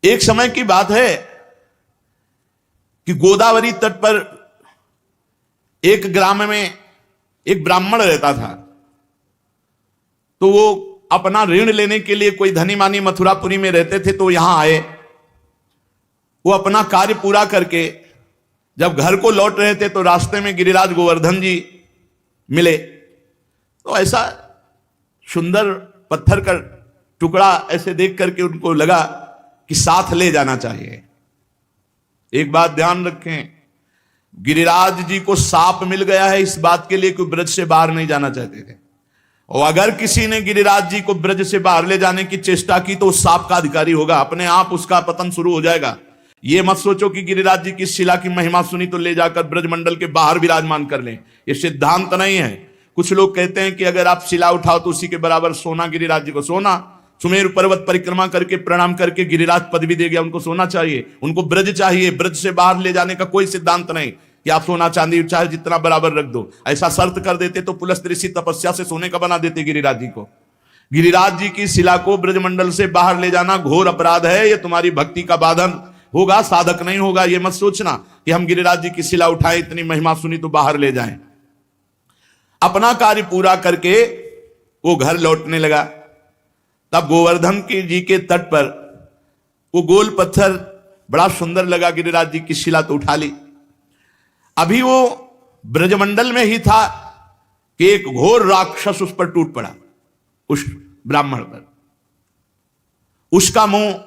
एक समय की बात है कि गोदावरी तट पर एक ग्राम में एक ब्राह्मण रहता था। तो वो अपना ऋण लेने के लिए, कोई धनी मानी मथुरापुरी में रहते थे, तो यहां आए। वो अपना कार्य पूरा करके जब घर को लौट रहे थे तो रास्ते में गिरिराज गोवर्धन जी मिले। तो ऐसा सुंदर पत्थर का टुकड़ा ऐसे देख करके उनको लगा कि साथ ले जाना चाहिए। एक बात ध्यान रखें, गिरिराज जी को साप मिल गया है इस बात के लिए कि ब्रज से बाहर नहीं जाना चाहते थे। और अगर किसी ने गिरिराज जी को ब्रज से बाहर ले जाने की चेष्टा की तो उस साप का अधिकारी होगा, अपने आप उसका पतन शुरू हो जाएगा। ये मत सोचो कि गिरिराज जी की शिला की महिमा सुनी तो ले जाकर ब्रजमंडल के बाहर विराजमान कर लें, ये सिद्धांत नहीं है। कुछ लोग कहते हैं कि अगर आप शिला उठाओ तो उसी के बराबर सोना गिरिराज जी को, सोना सुमेरु पर्वत परिक्रमा करके प्रणाम करके गिरिराज पदवी दे गया, उनको सोना चाहिए, उनको ब्रज चाहिए। ब्रज से बाहर ले जाने का कोई सिद्धांत नहीं कि आप सोना चांदी चाहे जितना बराबर रख दो। ऐसा शर्त कर देते तो पुलस्त ऋषि तपस्या से सोने का बना देते गिरिराज जी को। गिरिराज जी की शिला को ब्रजमंडल से बाहर ले जाना घोर अपराध है। ये तुम्हारी भक्ति का बाधन होगा, साधक नहीं होगा। ये मत सोचना कि हम गिरिराज जी की शिला उठाएं, इतनी महिमा सुनी तो बाहर ले जाएं। अपना कार्य पूरा करके वो घर लौटने लगा। तब गोवर्धन जी के तट पर वो गोल पत्थर बड़ा सुंदर लगा, गिरिराज जी की शिला तो उठा ली। अभी वो ब्रजमंडल में ही था कि एक घोर राक्षस उस पर टूट पड़ा, उस ब्राह्मण पर। उसका मुंह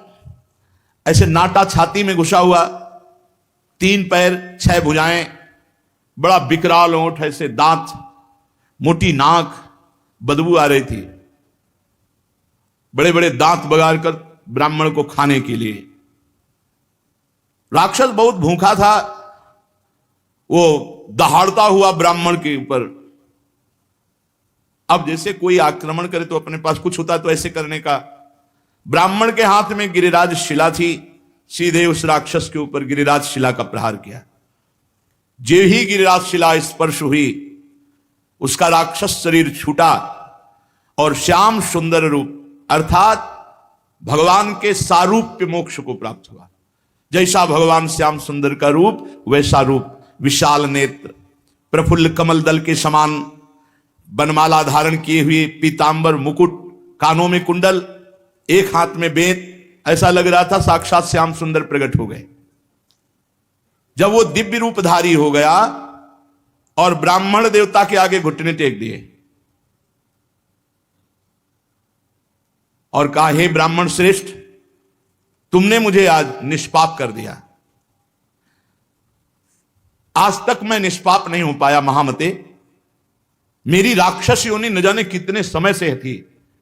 ऐसे नाटा छाती में घुसा हुआ, 3 पैर 6 भुजाएं, बड़ा विकराल ओंठ, ऐसे दांत, मोटी नाक, बदबू आ रही थी। बड़े बड़े दांत बगाड़ कर ब्राह्मण को खाने के लिए। राक्षस बहुत भूखा था, वो दहाड़ता हुआ ब्राह्मण के ऊपर। अब जैसे कोई आक्रमण करे तो अपने पास कुछ होता तो ऐसे करने का। ब्राह्मण के हाथ में गिरिराज शिला थी, सीधे उस राक्षस के ऊपर गिरिराज शिला का प्रहार किया। जो ही गिरिराज शिला स्पर्श हुई, उसका राक्षस शरीर छूटा और श्याम सुंदर रूप अर्थात भगवान के सारूप्य मोक्ष को प्राप्त हुआ। जैसा भगवान श्याम सुंदर का रूप वैसा रूप, विशाल नेत्र, प्रफुल्ल कमल दल के समान बनमाला धारण किए हुए, पीतांबर मुकुट, कानों में कुंडल, एक हाथ में बेंत, ऐसा लग रहा था साक्षात श्याम सुंदर प्रकट हो गए। जब वो दिव्य रूपधारी हो गया और ब्राह्मण देवता के आगे घुटने टेक दिए और कहा, हे ब्राह्मण श्रेष्ठ, तुमने मुझे आज निष्पाप कर दिया। आज तक मैं निष्पाप नहीं हो पाया महामते। मेरी राक्षस योनि न जाने कितने समय से थी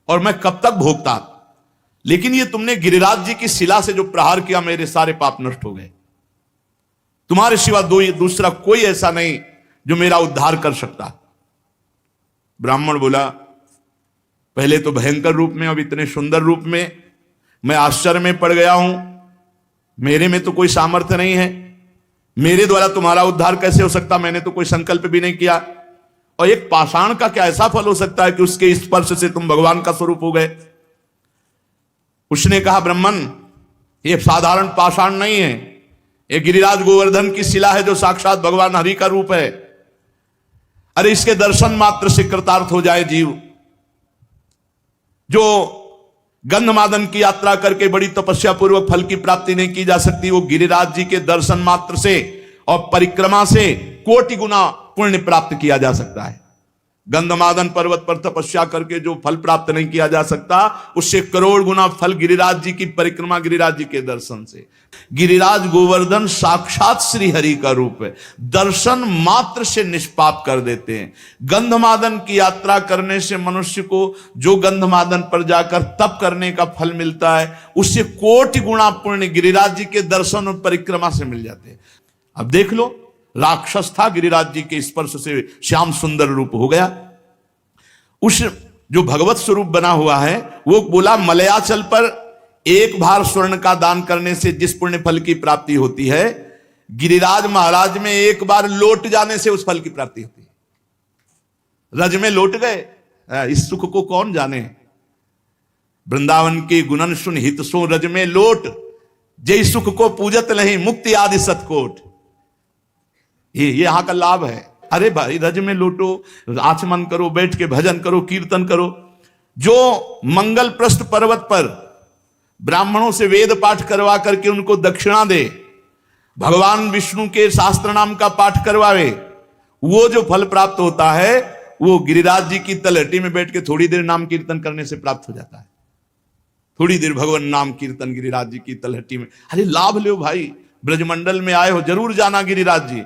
और मैं कब तक भोगता, लेकिन ये तुमने गिरिराज जी की शिला से जो प्रहार किया, मेरे सारे पाप नष्ट हो गए। तुम्हारे सिवा दूसरा कोई ऐसा नहीं जो मेरा उद्धार कर सकता। ब्राह्मण बोला, पहले तो भयंकर रूप में, अब इतने सुंदर रूप में मैं आश्चर्य में पड़ गया हूं। मेरे में तो कोई सामर्थ्य नहीं है, मेरे द्वारा तुम्हारा उद्धार कैसे हो सकता? मैंने तो कोई संकल्प भी नहीं किया। और एक पाषाण का क्या ऐसा फल हो सकता है कि उसके स्पर्श से तुम भगवान का स्वरूप हो गए? उसने कहा, ब्राह्मण, ये साधारण पाषाण नहीं है, ये गिरिराज गोवर्धन की शिला है जो साक्षात भगवान हरि का रूप है। अरे इसके दर्शन मात्र से कृतार्थ हो जाए जीव। जो गंधमादन की यात्रा करके बड़ी तपस्या पूर्वक फल की प्राप्ति नहीं की जा सकती, वो गिरिराज जी के दर्शन मात्र से और परिक्रमा से कोटि गुना पुण्य प्राप्त किया जा सकता है। गंधमादन पर्वत पर तपस्या करके जो फल प्राप्त नहीं किया जा सकता, उससे करोड़ गुना फल गिरिराज जी की परिक्रमा, गिरिराज जी के दर्शन से। गिरिराज गोवर्धन साक्षात श्री हरि का रूप है, दर्शन मात्र से निष्पाप कर देते हैं। गंधमादन की यात्रा करने से मनुष्य को जो गंधमादन पर जाकर तप करने का फल मिलता है, उससे कोटि गुना पुण्य गिरिराज जी के दर्शन और परिक्रमा से मिल जाते हैं। अब देख लो, राक्षस था, गिरिराज जी के स्पर्श से श्याम सुंदर रूप हो गया। उस जो भगवत स्वरूप बना हुआ है, वो बोला, मलयाचल पर एक भार स्वर्ण का दान करने से जिस पुण्य फल की प्राप्ति होती है, गिरिराज महाराज में एक बार लौट जाने से उस फल की प्राप्ति होती है। रज में लौट गए, इस सुख को कौन जाने। वृंदावन के गुणन सुन हित सो रज में लौट, जय सुख को पूजत नहीं मुक्ति आदि सतकोट। ये यहां का लाभ है। अरे भाई रज में लौटो, आचमन करो, बैठ के भजन करो, कीर्तन करो। जो मंगल प्रस्थ पर्वत पर ब्राह्मणों से वेद पाठ करवा करके उनको दक्षिणा दे, भगवान विष्णु के शास्त्र नाम का पाठ करवावे, वो जो फल प्राप्त होता है वो गिरिराज जी की तलहटी में बैठ के थोड़ी देर नाम कीर्तन करने से प्राप्त हो जाता है। थोड़ी देर भगवान नाम कीर्तन गिरिराज जी की तलहटी में। अरे लाभ लो भाई, ब्रजमंडल में आए हो जरूर जाना गिरिराज जी।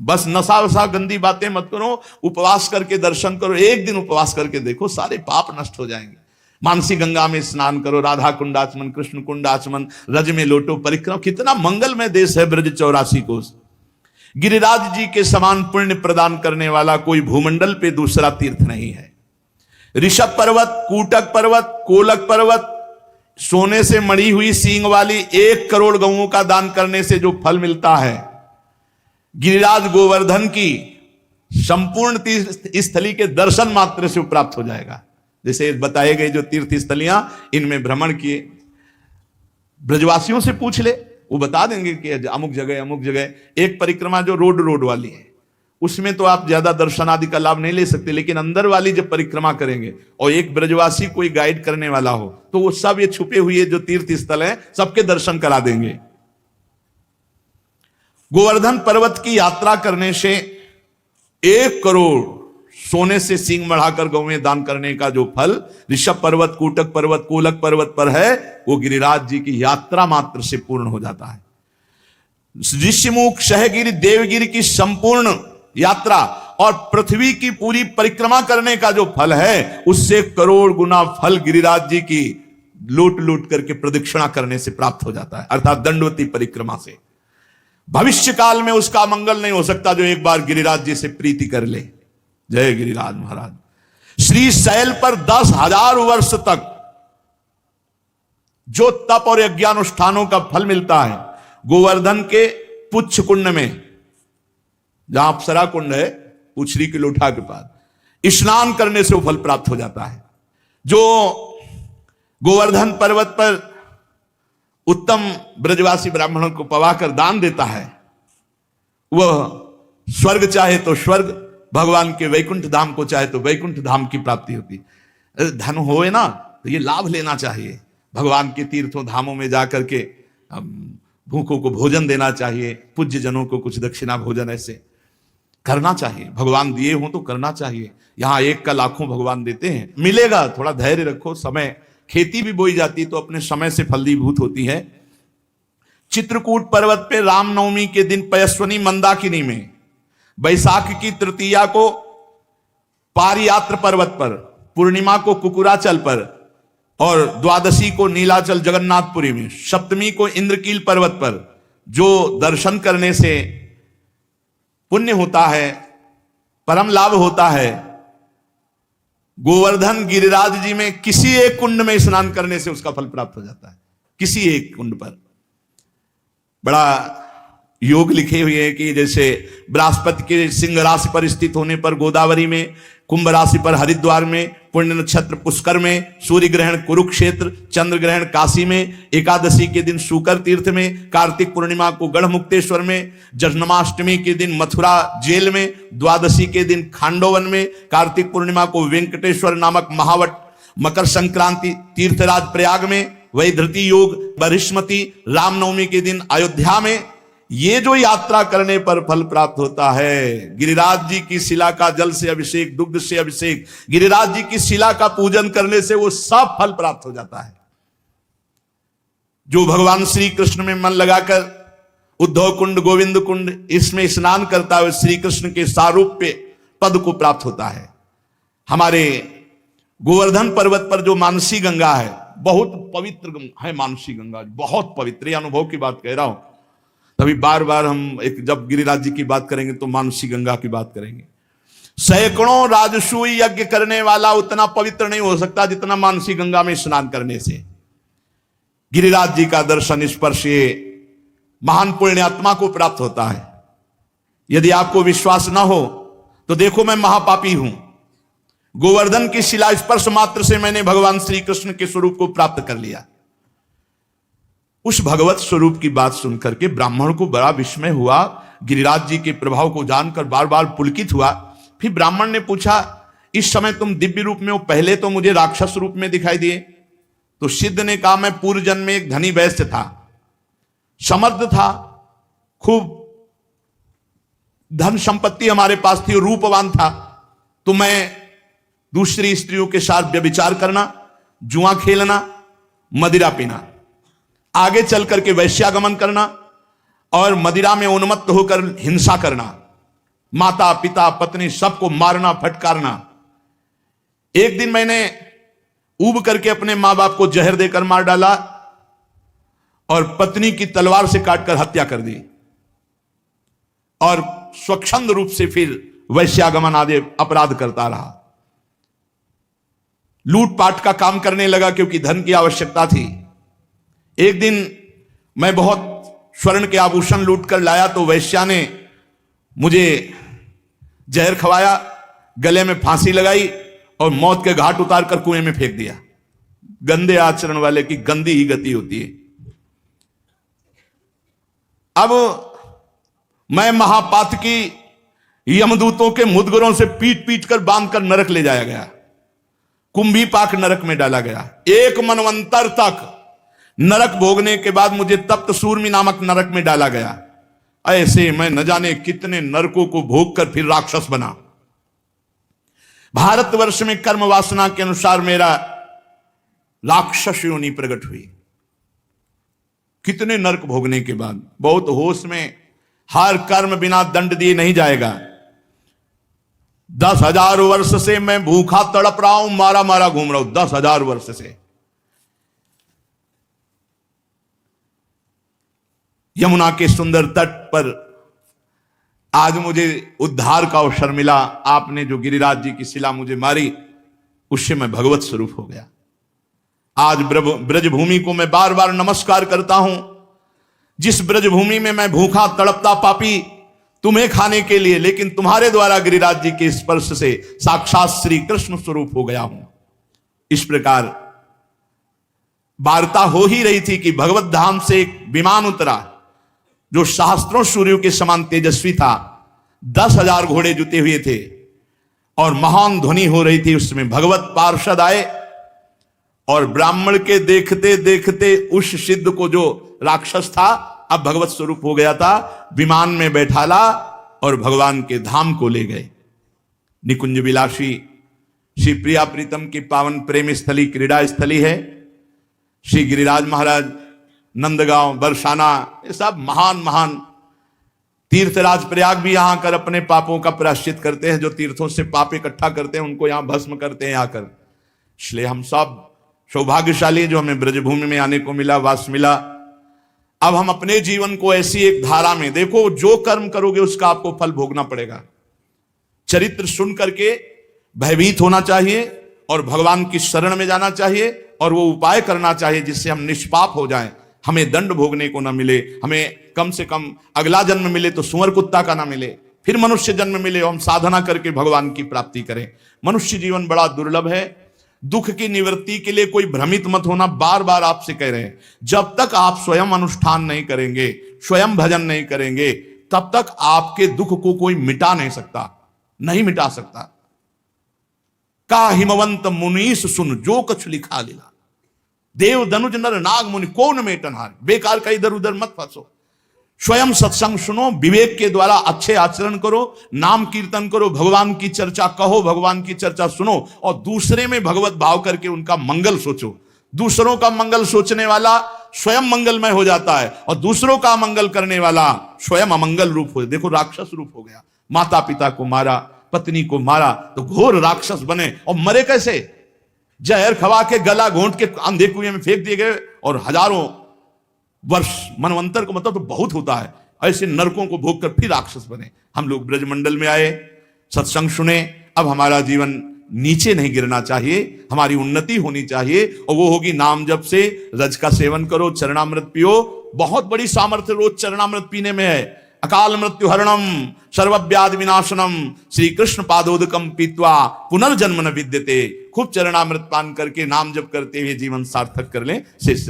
बस नशा वसा गंदी बातें मत करो, उपवास करके दर्शन करो। एक दिन उपवास करके देखो, सारे पाप नष्ट हो जाएंगे। मानसी गंगा में स्नान करो, राधा कुंडाचमन, कृष्ण कुंडाचमन, रज में लोटो परिक्रमा। कितना मंगलमय देश है ब्रज 84 कोस। गिरिराज जी के समान पुण्य प्रदान करने वाला कोई भूमंडल पे दूसरा तीर्थ नहीं है। ऋषभ पर्वत, कूटक पर्वत, कोलक पर्वत, सोने से मड़ी हुई सींग वाली 1 करोड़ गऊओं का दान करने से जो फल मिलता है, गिरिराज गोवर्धन की संपूर्ण तीर्थ स्थली के दर्शन मात्र से प्राप्त हो जाएगा। जैसे बताए गए जो तीर्थ स्थलियां, इनमें भ्रमण किए, ब्रजवासियों से पूछ ले, वो बता देंगे कि अमुक जगह। एक परिक्रमा जो रोड वाली है, उसमें तो आप ज्यादा दर्शन आदि का लाभ नहीं ले सकते, लेकिन अंदर वाली जब परिक्रमा करेंगे और एक ब्रजवासी कोई गाइड करने वाला हो, तो वो सब ये छुपे हुए जो तीर्थ स्थल हैं सबके दर्शन करा देंगे। गोवर्धन पर्वत की यात्रा करने से 1 करोड़ सोने से सींग बढ़ाकर गौवें दान करने का जो फल ऋषभ पर्वत, कूटक पर्वत, कोलक पर्वत पर है, वो गिरिराज जी की यात्रा मात्र से पूर्ण हो जाता है। ऋषिमुख, शहगिरी, देवगिरी की संपूर्ण यात्रा और पृथ्वी की पूरी परिक्रमा करने का जो फल है, उससे करोड़ गुना फल गिरिराज जी की लूट लूट करके प्रदक्षिणा करने से प्राप्त हो जाता है, अर्थात दंडवती परिक्रमा से। भविष्य काल में उसका मंगल नहीं हो सकता जो एक बार गिरिराज जी से प्रीति कर ले। जय गिरिराज महाराज। श्री शैल पर 10,000 वर्ष तक जो तप और यज्ञानुष्ठानों का फल मिलता है, गोवर्धन के पुच्छ कुंड में, जहां अप्सरा कुंड है, उछरी की लोठा के पास स्नान करने से वो फल प्राप्त हो जाता है। जो गोवर्धन पर्वत पर उत्तम ब्रजवासी ब्राह्मणों को पवाकर दान देता है, वह स्वर्ग चाहे तो स्वर्ग, भगवान के वैकुंठ धाम को चाहे तो वैकुंठ धाम की प्राप्ति होती है। धन होए ना तो ये लाभ लेना चाहिए। भगवान के तीर्थों धामों में जाकर के भूखों को भोजन देना चाहिए, पूज्य जनों को कुछ दक्षिणा भोजन ऐसे करना चाहिए। भगवान दिए हो तो करना चाहिए। यहां एक का लाखों भगवान देते हैं, मिलेगा। थोड़ा धैर्य रखो। समय, खेती भी बोई जाती तो अपने समय से फलीभूत होती है। चित्रकूट पर्वत पे रामनवमी के दिन पयस्वनी मंदाकिनी में, वैशाख की तृतीया को पारियात्र पर्वत पर, पूर्णिमा को कुकुराचल पर और द्वादशी को नीलाचल जगन्नाथपुरी में, सप्तमी को इंद्रकील पर्वत पर जो दर्शन करने से पुण्य होता है, परम लाभ होता है, गोवर्धन गिरिराज जी में किसी एक कुंड में स्नान करने से उसका फल प्राप्त हो जाता है। किसी एक कुंड पर बड़ा योग लिखे हुए हैं कि जैसे बृहस्पति के सिंह राशि पर स्थित होने पर गोदावरी में, कुंभ राशि पर हरिद्वार में, पुण्य नक्षत्र पुष्कर में, सूर्य ग्रहण कुरुक्षेत्र, चंद्र ग्रहण काशी में, एकादशी के दिन शुकर तीर्थ में, कार्तिक पूर्णिमा को गढ़मुक्तेश्वर में, जन्माष्टमी के दिन मथुरा जेल में, द्वादशी के दिन खांडोवन में, कार्तिक पूर्णिमा को वेंकटेश्वर नामक महावट, मकर संक्रांति तीर्थराज प्रयाग में, वैधृति योग बृहस्पति, रामनवमी के दिन अयोध्या में। ये जो यात्रा करने पर फल प्राप्त होता है, गिरिराज जी की शिला का जल से अभिषेक, दुग्ध से अभिषेक, गिरिराज जी की शिला का पूजन करने से वो सब फल प्राप्त हो जाता है। जो भगवान श्री कृष्ण में मन लगाकर उद्धव कुंड, गोविंद कुंड, इसमें स्नान करता है, श्री कृष्ण के सारूप्य पद को प्राप्त होता है। हमारे गोवर्धन पर्वत पर जो मानसी गंगा है, बहुत पवित्र है। मानसी गंगा बहुत पवित्र, अनुभव की बात कह रहा हूं। तभी बार बार हम जब गिरिराज जी की बात करेंगे तो मानसी गंगा की बात करेंगे। सैकड़ों राजसूय यज्ञ करने वाला उतना पवित्र नहीं हो सकता जितना मानसी गंगा में स्नान करने से गिरिराज जी का दर्शन स्पर्श महान पुण्यात्मा को प्राप्त होता है। यदि आपको विश्वास ना हो तो देखो, मैं महापापी हूं। गोवर्धन की शिला स्पर्श मात्र से मैंने भगवान श्री कृष्ण के स्वरूप को प्राप्त कर लिया। उस भगवत स्वरूप की बात सुनकर के ब्राह्मण को बड़ा विस्मय हुआ, गिरिराज जी के प्रभाव को जानकर बार बार पुलकित हुआ। फिर ब्राह्मण ने पूछा, इस समय तुम दिव्य रूप में हो, पहले तो मुझे राक्षस रूप में दिखाई दिए। तो सिद्ध ने कहा, मैं पूर्व जन्म में एक धनी वैश्य था, समर्थ था, खूब धन संपत्ति हमारे पास थी, रूपवान था। तो मैं दूसरी स्त्रियों के साथ व्यभिचार करना, जुआ खेलना, मदिरा पीना, आगे चल करके वैश्यागमन करना और मदिरा में उन्मत्त होकर हिंसा करना, माता पिता पत्नी सबको मारना फटकारना। एक दिन मैंने ऊब करके अपने मां बाप को जहर देकर मार डाला और पत्नी की तलवार से काटकर हत्या कर दी और स्वच्छंद रूप से फिर वैश्यागमन आदि अपराध करता रहा। लूटपाट का काम करने लगा क्योंकि धन की आवश्यकता थी। एक दिन मैं बहुत स्वर्ण के आभूषण लूट कर लाया तो वैश्या ने मुझे जहर खवाया, गले में फांसी लगाई और मौत के घाट उतार कर कुएं में फेंक दिया। गंदे आचरण वाले की गंदी ही गति होती है। अब मैं महापातकी यमदूतों के मुदगरों से पीट पीट कर बांध कर नरक ले जाया गया, कुंभी पाक नरक में डाला गया। एक मनवंतर तक नरक भोगने के बाद मुझे तप्त सूर्मी नामक नरक में डाला गया। ऐसे मैं न जाने कितने नरकों को भोग कर फिर राक्षस बना। भारतवर्ष में कर्म वासना के अनुसार मेरा राक्षस योनि प्रकट हुई। कितने नरक भोगने के बाद, बहुत होश में, हर कर्म बिना दंड दिए नहीं जाएगा। 10,000 वर्ष से मैं भूखा तड़प रहा हूं, मारा मारा घूम रहा हूं 10,000 वर्ष से। यमुना के सुंदर तट पर आज मुझे उद्धार का अवसर मिला। आपने जो गिरिराज जी की शिला मुझे मारी, उससे मैं भगवत स्वरूप हो गया। आज ब्रजभूमि को मैं बार बार नमस्कार करता हूं, जिस ब्रजभूमि में मैं भूखा तड़पता पापी तुम्हें खाने के लिए, लेकिन तुम्हारे द्वारा गिरिराज जी के स्पर्श से साक्षात श्री कृष्ण स्वरूप हो गया हूं। इस प्रकार वार्ता हो ही रही थी कि भगवत धाम से एक विमान उतरा जो सहस्त्रों सूर्यों के समान तेजस्वी था। 10,000 घोड़े जुते हुए थे और महान ध्वनि हो रही थी। उसमें भगवत पार्षद आए और ब्राह्मण के देखते देखते उस सिद्ध को, जो राक्षस था अब भगवत स्वरूप हो गया था, विमान में बैठाला और भगवान के धाम को ले गए। निकुंज विलासी श्री प्रिया प्रीतम की पावन प्रेम स्थली, क्रीड़ा स्थली है। श्री गिरिराज महाराज, नंदगांव, बरसाना, ये सब महान महान तीर्थराज। प्रयाग भी यहां आकर अपने पापों का प्रायश्चित करते हैं। जो तीर्थों से पाप इकट्ठा करते हैं उनको यहां भस्म करते हैं आकर। इसलिए हम सब सौभाग्यशाली जो हमें ब्रजभूमि में आने को मिला, वास मिला। अब हम अपने जीवन को ऐसी एक धारा में देखो, जो कर्म करोगे उसका आपको फल भोगना पड़ेगा। चरित्र सुन करके भयभीत होना चाहिए और भगवान की शरण में जाना चाहिए और वो उपाय करना चाहिए जिससे हम निष्पाप हो जाएं, हमें दंड भोगने को ना मिले। हमें कम से कम अगला जन्म मिले तो सुअर कुत्ता का ना मिले, फिर मनुष्य जन्म मिले और हम साधना करके भगवान की प्राप्ति करें। मनुष्य जीवन बड़ा दुर्लभ है। दुख की निवृत्ति के लिए कोई भ्रमित मत होना, बार बार आपसे कह रहे हैं। जब तक आप स्वयं अनुष्ठान नहीं करेंगे, स्वयं भजन नहीं करेंगे, तब तक आपके दुख को कोई मिटा नहीं सकता, नहीं मिटा सकता। का हिमवंत मुनीस सुन जो कुछ लिखा लीला, देव धनुज नर नाग मुनि कौन मेटनहार। बेकार का इधर उधर मत फंसो, स्वयं सत्संग सुनो, विवेक के द्वारा अच्छे आचरण करो, नाम कीर्तन करो, भगवान की चर्चा कहो, भगवान की चर्चा सुनो और दूसरे में भगवत भाव करके उनका मंगल सोचो। दूसरों का मंगल सोचने वाला स्वयं मंगलमय हो जाता है और दूसरों का मंगल करने वाला स्वयं अमंगल रूप हो। देखो राक्षस रूप हो गया, माता पिता को मारा, पत्नी को मारा तो घोर राक्षस बने। और मरे कैसे? जहर खवा के गला घोंट के अंधे कुएं में फेंक दिए गए और हजारों वर्ष, मनवंतर को मतलब तो बहुत होता है, ऐसे नरकों को भोग कर फिर राक्षस बने। हम लोग ब्रजमंडल में आए, सत्संग सुने। अब हमारा जीवन नीचे नहीं गिरना चाहिए, हमारी उन्नति होनी चाहिए और वो होगी नाम जप से। रज का सेवन करो, चरणामृत पियो। बहुत बड़ी सामर्थ्य रोज चरणामृत पीने में है। अकाल मृत्यु हरणम सर्वव्याधि विनाशनम श्री कृष्ण पादोदकम पीत्वा पुनर्जन्म न विद्यते। खूब चरणामृत पान करके नाम जप करते हुए जीवन सार्थक कर लें। शेष